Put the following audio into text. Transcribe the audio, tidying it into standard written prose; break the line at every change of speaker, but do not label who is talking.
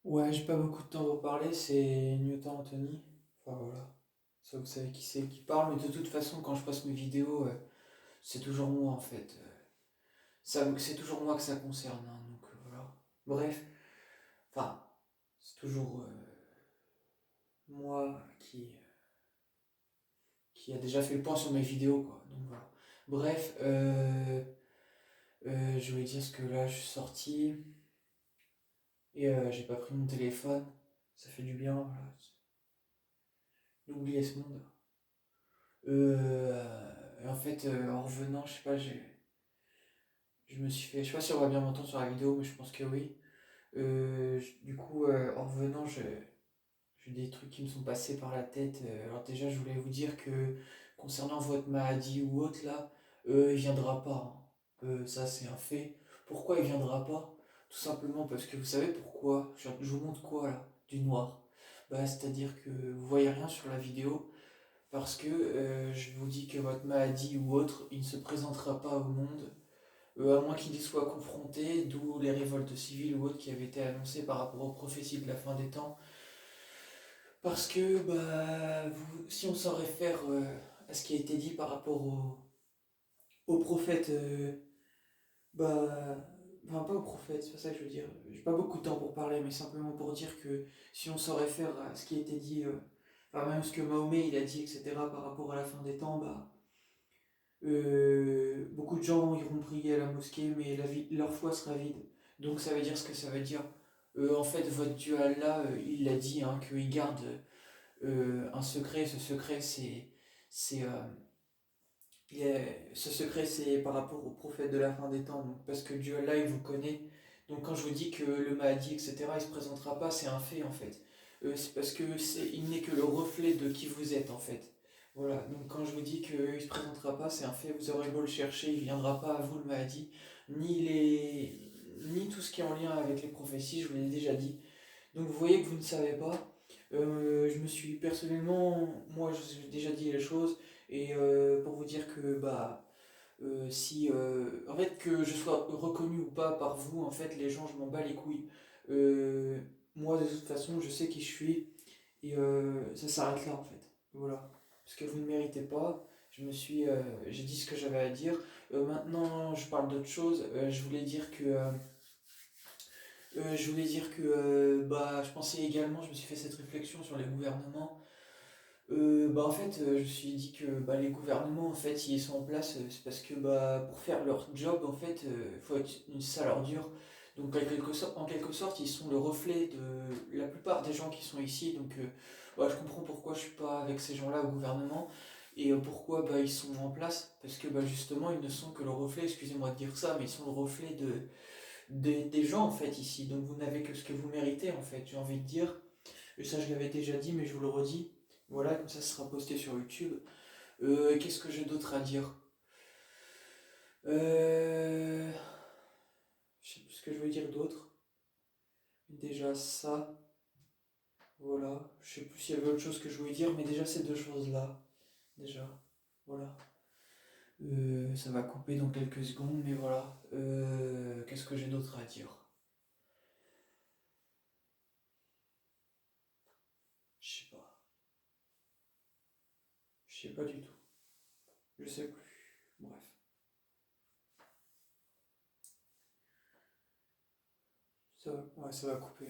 Ouais, j'ai pas beaucoup de temps pour parler, c'est Newton Anthony. Enfin voilà, ça vous savez qui c'est qui parle, mais de toute façon, quand je passe mes vidéos, c'est toujours moi en fait. C'est toujours moi que ça concerne, hein, donc voilà. Bref, enfin, c'est toujours moi qui a déjà fait le point sur mes vidéos, quoi. Donc voilà. Bref, je voulais dire ce que là, je suis sorti et j'ai pas pris mon téléphone. Ça fait du bien, voilà, d'oublier ce monde. En fait, en revenant, je sais pas, je me suis fait. Je sais pas si on va bien m'entendre sur la vidéo, mais je pense que oui. Du coup, en revenant, j'ai des trucs qui me sont passés par la tête. Alors, déjà, je voulais vous dire que concernant votre maladie ou autre, là, il viendra pas, hein. Ça, c'est un fait. Pourquoi il viendra pas? Tout simplement parce que vous savez pourquoi? Je vous montre quoi là? Du noir. Bah, c'est-à-dire que vous voyez rien sur la vidéo. Parce que je vous dis que votre maladie ou autre, il ne se présentera pas au monde, à moins qu'il y soit confronté, d'où les révoltes civiles ou autres qui avaient été annoncées par rapport aux prophéties de la fin des temps. Parce que bah, si on s'en réfère à ce qui a été dit par rapport aux prophètes, bah, enfin pas aux prophètes, c'est pas ça que je veux dire. J'ai pas beaucoup de temps pour parler, mais simplement pour dire que si on s'en réfère à ce qui a été dit, enfin même ce que Mahomet il a dit, etc., par rapport à la fin des temps, bah, beaucoup de gens iront prier à la mosquée, mais leur foi sera vide. Donc ça veut dire ce que ça veut dire. En fait, votre Dieu Allah, il l'a dit, hein, qu'il garde un secret. Ce secret, c'est, ce secret, c'est par rapport au prophète de la fin des temps. Donc, parce que Dieu Allah, il vous connaît. Donc quand je vous dis que le Mahdi, etc., il se présentera pas, c'est un fait en fait. C'est parce que il n'est que le reflet de qui vous êtes en fait. Voilà, donc quand je vous dis qu'il ne se présentera pas, c'est un fait, vous aurez beau le chercher, il ne viendra pas à vous le Mahdi, ni tout ce qui est en lien avec les prophéties, je vous l'ai déjà dit. Donc vous voyez que vous ne savez pas. Je me suis personnellement, moi j'ai déjà dit les choses, et pour vous dire que bah si en fait que je sois reconnu ou pas par vous, en fait les gens je m'en bats les couilles. Euh, Moi de toute façon je sais qui je suis et ça s'arrête là en fait. Voilà. Parce que vous ne méritez pas. J'ai dit ce que j'avais à dire. Maintenant je parle d'autre chose. Je voulais dire que bah, je pensais également, je me suis fait cette réflexion sur les gouvernements. Bah, en fait, je me suis dit que bah, les gouvernements, en fait, s'ils sont en place, c'est parce que bah, pour faire leur job, en fait, il faut être une sale ordure. Donc, en quelque sorte, ils sont le reflet de la plupart des gens qui sont ici. Donc, bah, je comprends pourquoi je suis pas avec ces gens-là au gouvernement et pourquoi bah, ils sont en place. Parce que bah, justement, ils ne sont que le reflet, excusez-moi de dire ça, mais ils sont le reflet des gens en fait ici. Donc vous n'avez que ce que vous méritez en fait, j'ai envie de dire. Et ça je l'avais déjà dit mais je vous le redis. Voilà, comme ça sera posté sur YouTube. Qu'est-ce que j'ai d'autre à dire? euh... Je sais plus ce que je veux dire d'autre. Déjà ça, voilà. Je sais plus s'il y avait autre chose que je voulais dire, mais déjà ces deux choses-là. Déjà, voilà. Ça va couper dans quelques secondes, mais voilà. Qu'est-ce que j'ai d'autre à dire? Je sais pas. Je sais pas du tout. Je sais plus. Bref. Ouais, ça va couper.